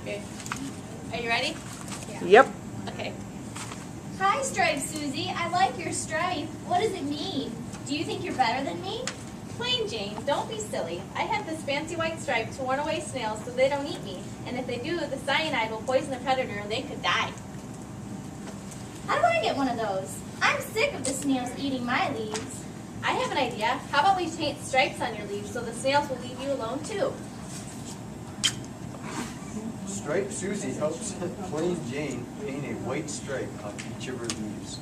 Okay. Are you ready? Yeah. Yep. Okay. Hi, Stripe Susie. I like your stripe. What does it mean? Do you think you're better than me? Plain Jane, don't be silly. I have this fancy white stripe to warn away snails so they don't eat me. And if they do, the cyanide will poison the predator and they could die. How do I get one of those? I'm sick of the snails eating my leaves. I have an idea. How about we paint stripes on your leaves so the snails will leave you alone too? Stripe Susie helps Plain Jane paint a white stripe on each of her leaves.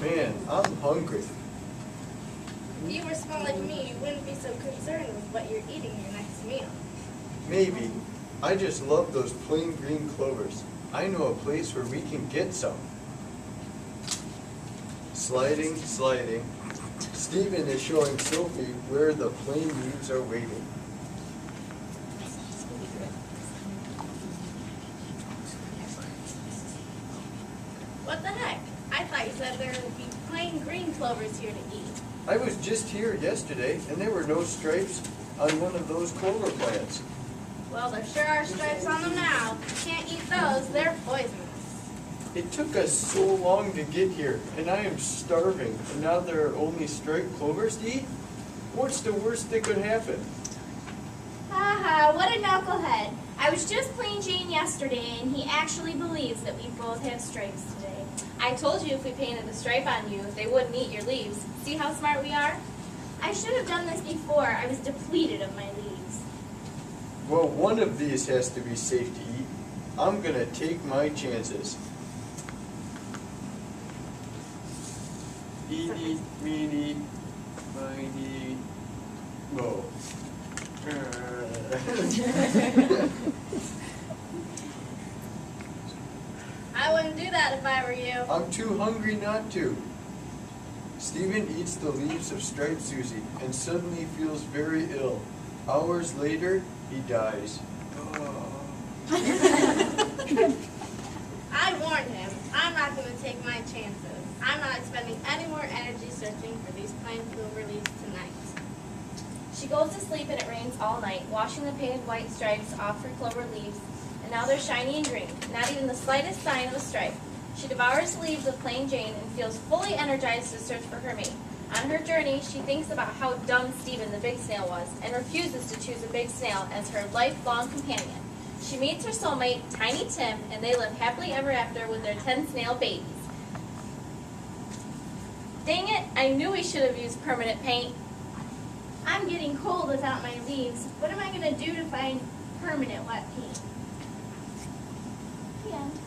Man, I'm hungry. If you were small like me, you wouldn't be so concerned with what you're eating your next meal. Maybe. I just love those plain green clovers. I know a place where we can get some. Sliding, sliding. Stephen is showing Sophie where the plain leaves are waiting. What the heck? I thought you said there would be plain green clovers here to eat. I was just here yesterday, and there were no stripes on one of those clover plants. Well, there sure are stripes on them now. You can't eat those, they're poisonous. It took us so long to get here, and I am starving, and now there are only striped clovers to eat? What's the worst that could happen? Haha, what a knucklehead. I was just Plain Jane yesterday, and he actually believes that we both have stripes today. I told you if we painted the stripe on you, they wouldn't eat your leaves. See how smart we are? I should have done this before. I was depleted of my leaves. Well, one of these has to be safe to eat. I'm gonna take my chances. Eeny, meeny, miny, mo. I wouldn't do that if I were you. I'm too hungry not to. Stephen eats the leaves of Striped Susie and suddenly feels very ill. Hours later, he dies. I warned him. I'm not going to take my chances. I'm not expending any more energy searching for these plain clover leaves tonight. She goes to sleep and it rains all night, washing the painted white stripes off her clover leaves, and now they're shiny and green, not even the slightest sign of a stripe. She devours the leaves of Plain Jane and feels fully energized to search for her mate. On her journey, she thinks about how dumb Stephen the big snail was, and refuses to choose a big snail as her lifelong companion. She meets her soulmate, Tiny Tim, and they live happily ever after with their 10 snail babies. Dang it, I knew we should have used permanent paint. I'm getting cold without my leaves. What am I going to do to find permanent wet paint? The end.